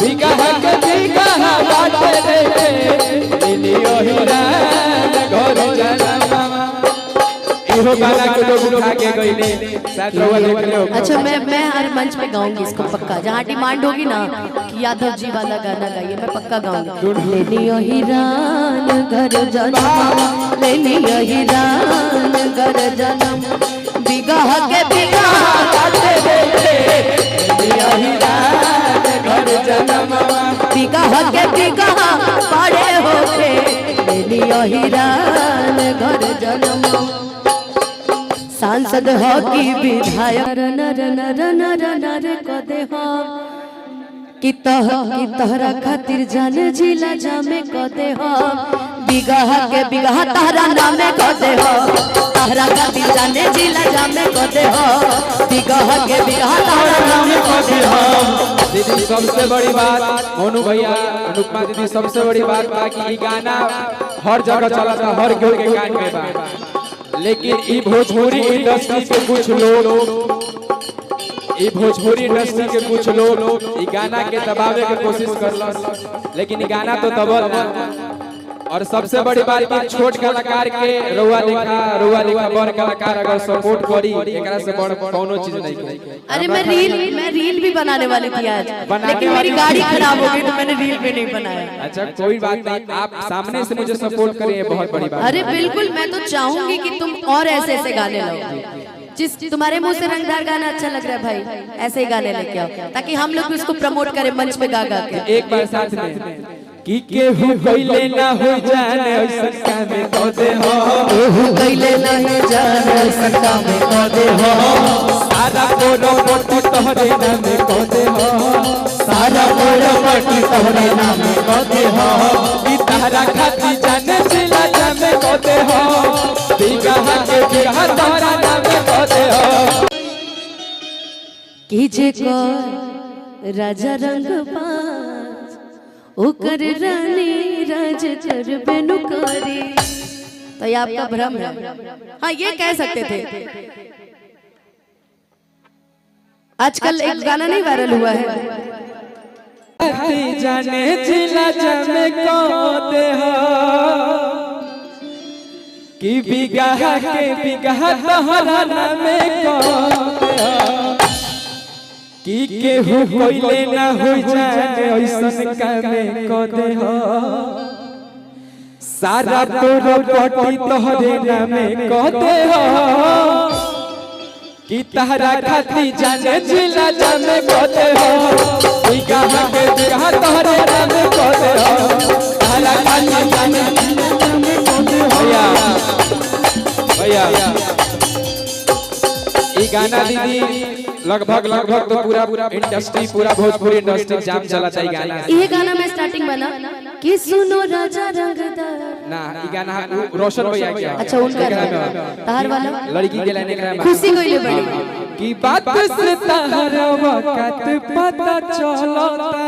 बिगह के बिगह बाटे देखे लियो हिरान घर जनमवा। इहो गाना को लोग उठा के गइले शायद रउआ देख लियो। अच्छा मैं हर मंच पे गाऊंगी इसको पक्का, जहाँ डिमांड होगी ना कि यादव जी वाला गाना गाइए मैं पक्का गाऊंगी। ले लियो हिरान घर जनमवा, ले लियो हिरान घर जनम, बिगह के बिगह बाटे देखे लियो हिरान घर जनमवा, बिगह के बिगह बड़े होके ले लियो हिरान घर जनमवा। सांसद हो की विधायक नर नर नर नर कदे हो कि तोहरा खातिर जाने जिला जामे कदे हो, बिगह के बिगह तहरा नामे कदे हो, तहरा खातिर जाने जिला जामे कदे हो, बिगह के बिगह तहरा नामे कदे हो। दीदी सबसे बड़ी बात मोनू भैया अनुपमा दीदी सबसे बड़ी बात बा कि ई गाना हर जगह चलता, हर कोई के कान में बा, लेकिन ई भोजपुरी इंडस्ट्री के कुछ लोग ई गाना के दबावे के कोशिश करलस, लेकिन ई गाना तो दबल ना। और सबसे बड़ी बात कि छोट कलाकार के रउआ लिखा बड़ कलाकार अगर सपोर्ट करी एकरा से बड़ कोनो चीज नहीं है। अरे मैं रील भी बनाने वाली थी आज, लेकिन मेरी गाड़ी खराब हो गई तो मैंने रील भी नहीं बनाया। अच्छा कोई बात नहीं, आप सामने से मुझे सपोर्ट करिए, बहुत बड़ी बात। अरे बिल्कुल, मैं तो चाहूंगी कि तुम और ऐसे ऐसे गाने लाओ, जिस तुम्हारे मुंह से रंगदार गाना अच्छा लग रहा है भाई, ऐसे ही गाने लेके आओ ताकि हम लोग भी उसको प्रमोट करें मंच पे गा गा के। एक बार साथ में कि केहू कइले ना हो जाने ऐसा काम क दे हो, केहू कइले ना हो जाने ऐसा काम क दे हो, सारा कोरो पट्टी तोहरे नाम क दे हो, सारा कोरो पट्टी तोहरे नाम क दे हो, कि तहरा खाती जाने जिला जामे क दे हो, बिगह के बिगह तोहरा नाम क दे हो। कि जे को राजा रंग ओकर रानी राज करबे नु करी। तो ये आपका भ्रम है। हाँ ये कह सकते थे। आजकल एक गाना नहीं वायरल हुआ है, जाने जिला जामे को दे हो, कि बिगह के बिगह तोहरा नामे को दे हो, कि केहू कइले ना हो जाने ऐसन कामे क दे हो, सारा तोरो पट्टी तोहरे नामे क दे हो, कि तहरा खाती जाने जिला जामे क दे हो, बिगह के बिगह तोहरे नामे क दे हो, तहरा खाती जाने जिला जामे क दे हो। भैया ई गाना दीदी लगभग तो पूरा इंडस्ट्री, पूरा भोजपुरी इंडस्ट्री जाम चला चाहिए गाना। ये गाना मैं स्टार्टिंग बना कि सुनो राजा रंगदार ना, ये गाना रोशन भैया किया। अच्छा उनका तार वाला लड़की के लाने का खुशी कोई ले बड़ी की बात से तारा वक्त पता चलता,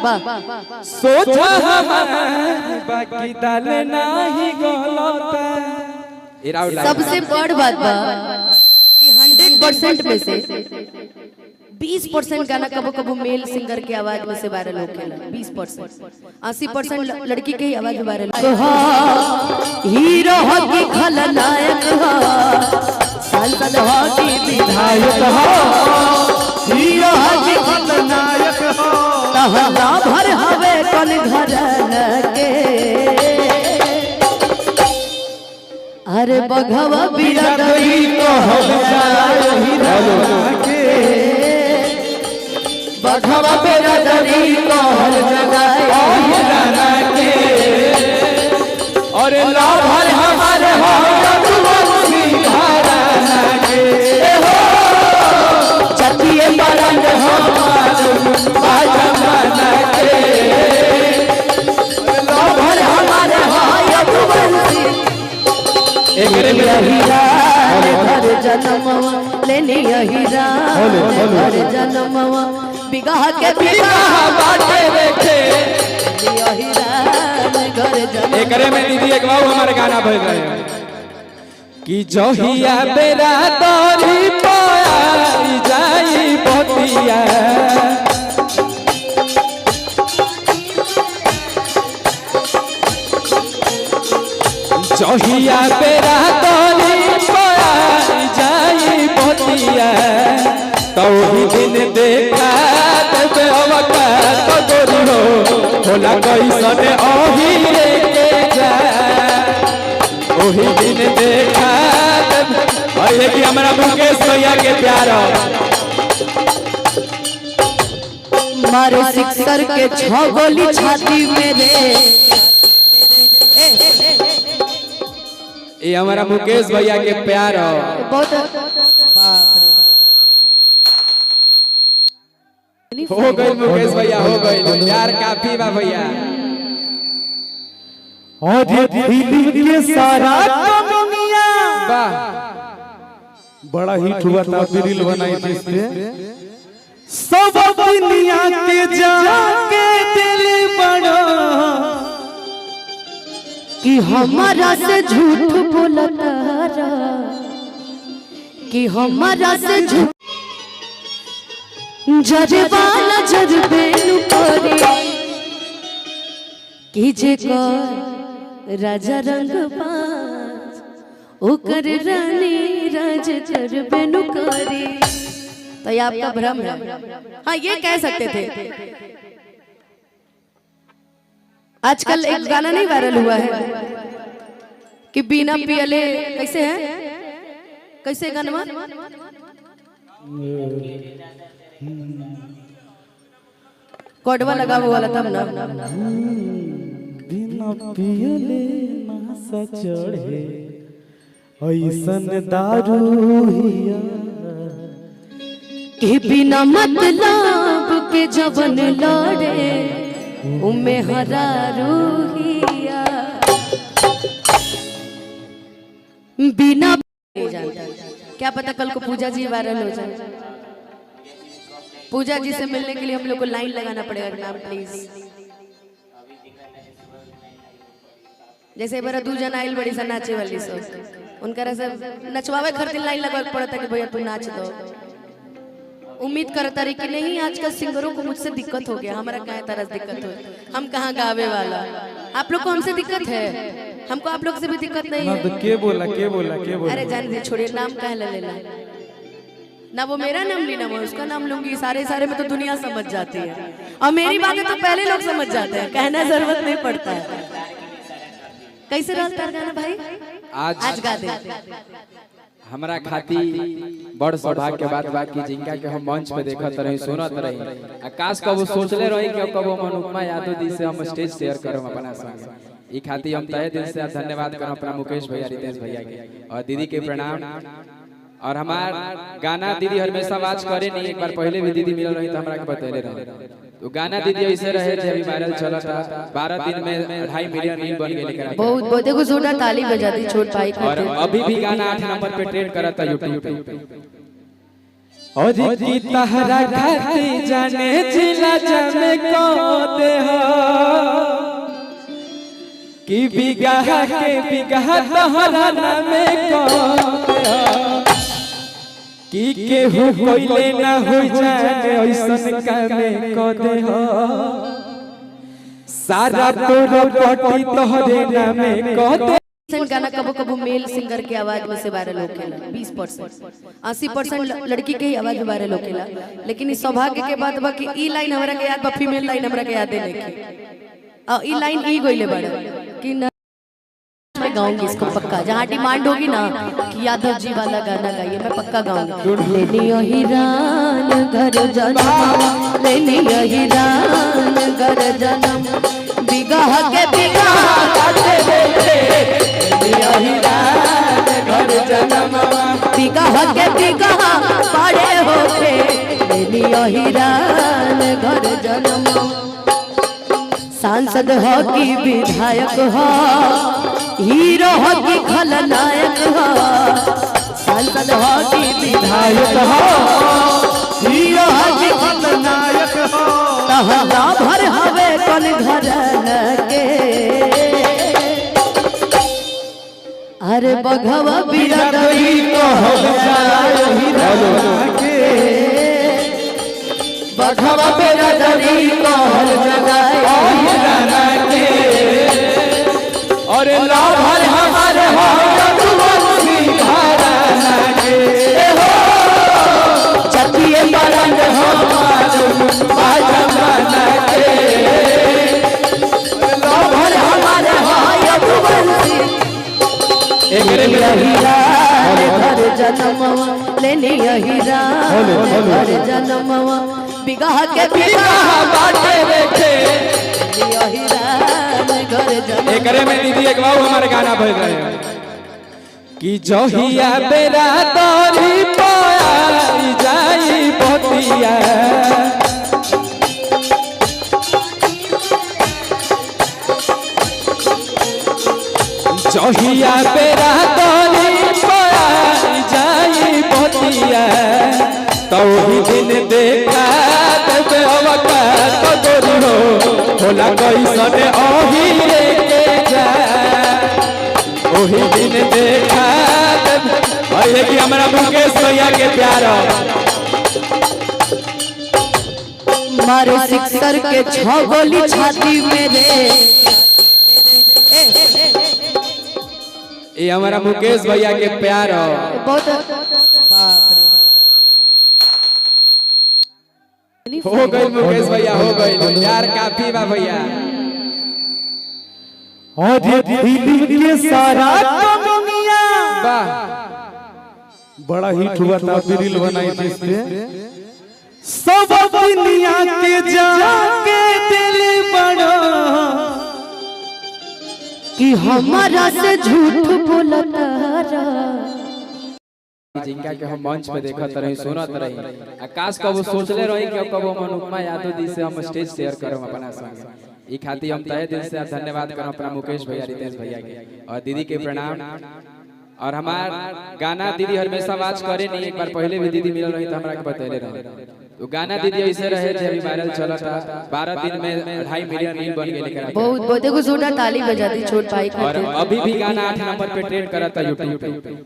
वाह सोचा हमारा बाकी दाल नहीं गलता। सबसे बड़ बात बा कि 100% में से 20% गाना कबो कबो मेल सिंगर की आवाज में से वायरल होखेला, 20%, 80% लड़की के ही आवाज में वायरल। हीरो हो कि खलनायक हो, सांसद हो कि विधायक हो, हीरो हो कि खलनायक हो, तहरा भर हवे कल घरन के, अरे बघवा बिरदई को के, बघवा बिरदई को के, और लाभर हमारे हो चतिए बरन हो लाभर हमारे हो घर जनमवा, ले लिया हीरा घर जनमवा, बिगह के बिगह बाटे देखे लिया हीरा घर जनमवा। एकरे में दीदी एक बार हमारे गाना बज रहे हैं कि जहिया बेरा दरी पाई जाई बतिया, चौहिया बेरा तोरी पाई जाई बतिया तो ही दिन देखा देबे अवका तो गोरी हो होला कैसन ओही रे के जा ओही दिन देखा और ये कि हमारा मुकेश भैया के प्यार मारे सिक्सर के 6 गोली छाती में रे। ये हमारा मुकेश भैया के प्यार बहुत बाप रे हो गई मुकेश भैया हो गई प्यार काफी बा भैया। और ये फिल्म के सारा दुनिया वाह बड़ा हिट हुआ था, रील बनाई थी इसपे सब दुनिया के जाके दिल बड़ा कि हमारा से झूठ बोलता रहा कि हमारा से झूठ जरवाना जरबे नु करे कि जे कर राजा रंग पास ओकर रानी राज जरबे नु करे। तो ये आपका भ्रम है। हाँ ये कह सकते थे। आजकल एक गाना नहीं वायरल हुआ है कि बिना पियले कैसे है, कैसे गाना कोडवा लगा हुआ वाला तब ना बिना पियले नासा चढ़े ऐसन दारू हिया कि बिना मतलब के जवन लड़े उमे हरा रूहिया बिना नहीं जानता। क्या पता कल को पूजा जी वायरल हो जाए। पूजा जी से मिलने के लिए हम लोग को लाइन लगाना पड़ेगा नाम प्लीज। जैसे बार 2 जन आइल बड़ी सा नाचे वाली सब उनका सब नचवावे खातिर लाइन लगवा पड़ता कि भैया तू नाच दो। उम्मीद करता रही कि नहीं आजकल सिंगरों को मुझसे दिक्कत हो गया, हमारा क्या तरह दिक्कत हो, हम कहाँ गावे वाला। आप लोग को हमसे दिक्कत है, हमको आप लोग से भी दिक्कत नहीं है। तो के बोला के बोला के बोला। अरे जान दे छोड़िए, नाम कह लेना ना, वो मेरा नाम ली ना मैं उसका नाम लूंगी। सारे में तो दुनिया समझ जाती है और मेरी बातें तो पहले लोग समझ जाते हैं, कहना जरूरत नहीं पड़ता है। कैसे रहता है गाना भाई? आज गा दे। हमारा खाती बड़ सौभाग्य के बात बाकी जिनका के हम मंच पे देखत रही सुनत रही। आकाश कब सोचले रही कि कब हम अनुपमा यादव दी से हम स्टेज शेयर करम अपना संग। ई खाती हम तहे दिल से धन्यवाद करम अपना मुकेश भैया, रितेश भैया के और दीदी के प्रणाम। और हमार गाना दीदी हमेशा वाच करे नहीं, एक बार पहले भी दीदी मिलल रही तो हमरा के बतैले रहे। तो गाना दीदी ऐसे रहे जे अभी वायरल चलता 12 दिन में 2.5 मिलियन रील बन गेले। बहुत बहुत देखो जोड़ा ताली बजाती छोट भाई को। और अभी भी गाना 8 नंबर पे ट्रेंड करता YouTube पे। और की तहरा खाती जाने जिला जाने को दे हो कि बिगहा के बिगहा तहरा नामे को दे हो कि केहू कोइले ना हो जाए ऐसन कामे को दे हो सारा तोरो पटी तोहरे नामे को दे। गाना कबो कबो मेल सिंगर की आवाज में से वायरल होकेला 20%, 80% लड़की के ही आवाज में वायरल होकेला। लेकिन इस सौभाग्य के बात बा कि ई लाइन हमरा के याद बा, फीमेल लाइन हमरा के याद नहीं। और ई लाइन ई गइले बड़े कि मैं गाऊंगी इसको पक्का। जहाँ डिमांड होगी ना कि यादव जी वाला गाना गाइए, मैं पक्का गाऊंगी। लेनी हिरान घर जन्म, लेनी हिरान घर जन्म, बिगह के बिगह घर जन्म, बिगह के बिगह बड़े होके लेनी हिरान घर जन्म। सांसद हो कि विधायक हो, हीरो हो कि खलनायक हो, सांसद हो कि विधायक हो, हीरो हो कि खलनायक हो, तहला भर हवे कौन घर के। अरे बघवा बिरदई को हो जाए हीरा के, बघवा बिरदई को हो जाए हीरा के। और लाभर हमारे जन्मवा लेनी यही रान घर जन्मवा बिगाह के बिगाह बाटे देखे यही रान घर जन्मवा। एकरे में दीदी एक बाबू हमारे गाना बज रहे हैं कि जहिया बेरा तोरी पाई जाई बतिया जहिया बेरा तोरी पाई जाई बतिया तो ही दिन देखा देवे अवकाश गोरी हो होला कैसन ओही लेके जा ओही दिन देखा देवे कि हमारा मुकेश भैया के प्यार मारो सिक्सर के 6 गोली छाती में रे ये हमारा मुकेश भैया के प्यार बहुत बाप रे हो गई मुकेश भैया हो गई यार काफी बा भैया और ये दिल के सारा दुनिया वाह बड़ा हिट हुआ था रील बनाई थी इस पे सब दुनिया के जाके दिल बड़ा कि हमारा से झूठ बोलता जिनका के हम मंच पे देखत रही सुनत रही आकाश कबो सोचले रही कि कबो अनुपमा यादव जी से हम स्टेज शेयर करम अपना संग ई खातिर हम तहे दिल से धन्यवाद करम अपना मुकेश भैया रितेश भैया के और दीदी के प्रणाम और हमार गाना दीदी हमेशा वाच करे नहीं एक बार पहले भी दीदी मिलल रही त हमरा के बतैले रहे तो गाना दीदी ऐसे रहे जे अभी वायरल चला था 12 दिन में 2.5 मिलियन रील बन गई लेकर बहुत बहुत देखो जोड़ा ताली बजा दी छोट भाई और अभी भी गाना 8 नंबर पे ट्रेंड करता YouTube पे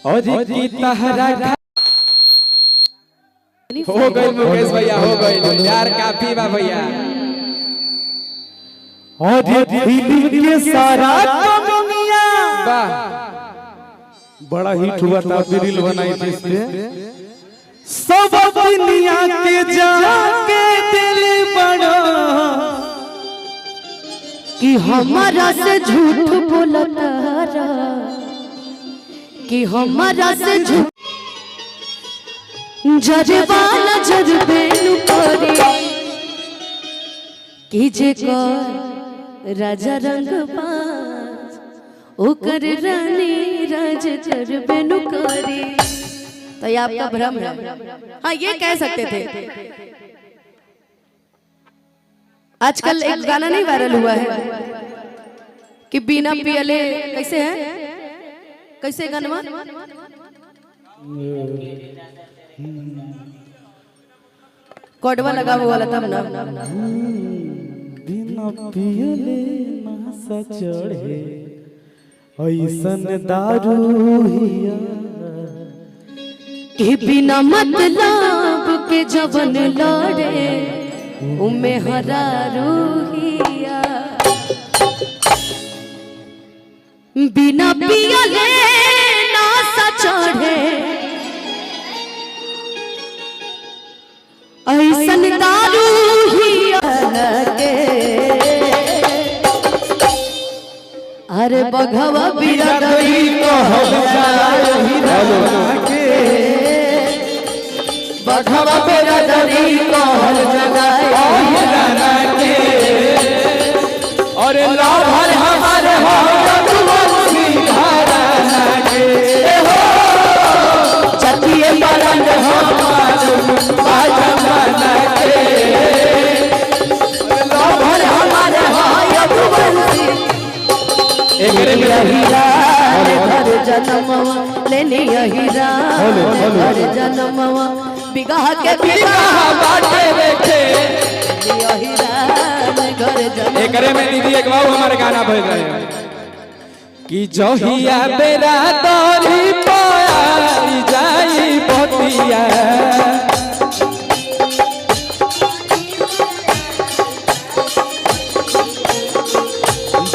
और की तहरा हो गई मुकेश भैया हो गई यार काफी बा भैया और ये दिल के सारा दुनिया वाह बड़ा हिट हुआ था रील बनाई थी इस पे सब दुनिया के जाके दिल बड़ा कि हमारा से झूठ बोलता कि हमारा से झूठ जरवाना जरबे नु करे कि जे कर राजा रंग पास ओकर रानी राज जरबे नु करे। तो ये आपका भ्रम है। हाँ ये कह सकते थे। आजकल एक गाना नहीं वायरल हुआ है कि बिना पियले कैसे है कैसे गाना कोडवा लगा हुआ वाला तब ना बिना पियले नासा चढ़े ऐसन दारू हिया कि बिना मतलब के जवन लड़े उमे हरा रूहिया बिना पियले नासा चढ़े ऐसन दारू हिया के अरे बघवा बिरदई बघवा बिरदई कहल जगाए और लाभर हमारे हो चतिए बरंग लाभर हमारे घर जन्मवा लेनी हीरा घर जन्मवा बिगाह के बिगाह बाटे देखे हीरा घर जन्म। एकरे में दीदी एक बाबू हमारे गाना बज रहे हैं कि जहिया बेरा तोरी पाई जाई बतिया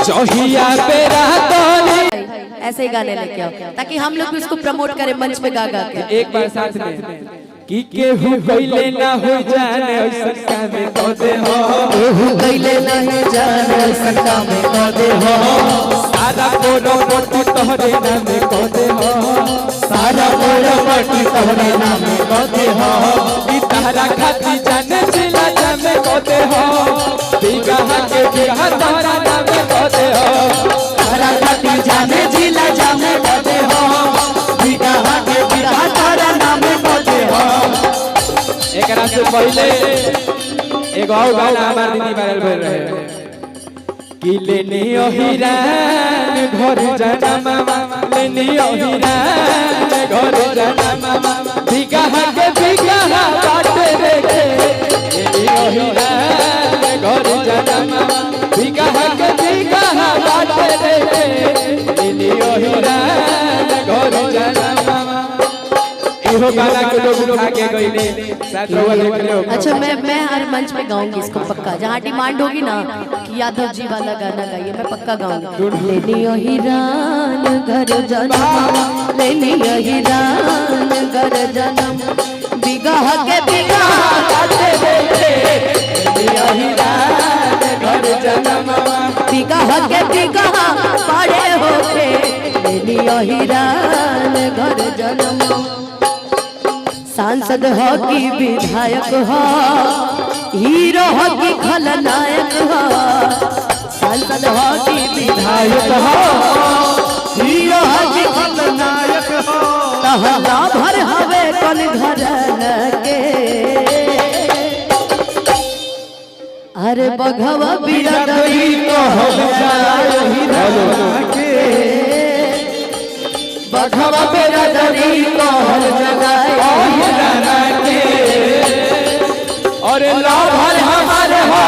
जहिया बेरा तोरी ऐसे ही गाने लेके आओ ताकि हम लोग भी उसको प्रमोट करें मंच पे गा गा के। एक बार साथ में कि केहू कइले ना हो जाने ऐसा काम क दे हो केहू कइले नहीं जाने ऐसा काम क दे हो सारा कोरबटी तोहरे नाम क दे हो सारा कोरबटी तोहरे नाम क दे हो कि तहरा खाती जाने जिला नाम क दे हो बिगहा के बिगहा तोहरा नाम क दे हो तहरा खाती जाने जिला नाम क दे हो बिगहा के बिगहा तोहरा नाम क दे हो। एकरा से पहले एगो और गाना हमार दीदी वायरल भइल रहे कि लेनी ओ हिरान घर जाना मामा लेनी ओ हिरान घर जाना मामा बिगहा के बिगहा बाटे देखे लेनी ओ हिरान घर जाना मामा बिगहा के बिगहा बाटे देखे लेनी ओ हिरान घर जाना मामा इहो गाना के लोग उठा के गइले शायद रउआ देख ले हो। अच्छा मैं हर मंच पे गाऊंगी इसको पक्का, जहाँ डिमांड होगी ना कि यादव जी वाला गाना गाइए मैं पक्का गाऊंगी। लेनी ओ हिरान घर जन्म लेनी ओ हिरान घर जन्म बिगह के बिगह काटे देखे लेनी ओ हिरान घर जन्म बिगह के बिगह बड़े होके लेनी ओ हिरान घर जन्म। सांसद हो कि विधायक हो हीरो हो कि खलनायक हो सांसद हो कि विधायक हो हीरो हो कि खलनायक हो तहला भर हवे कल घर के अरे बघवा बिरदई को हो जाए हीरा के बघवा बिरदई को हो जाए और लाभर हमारे हो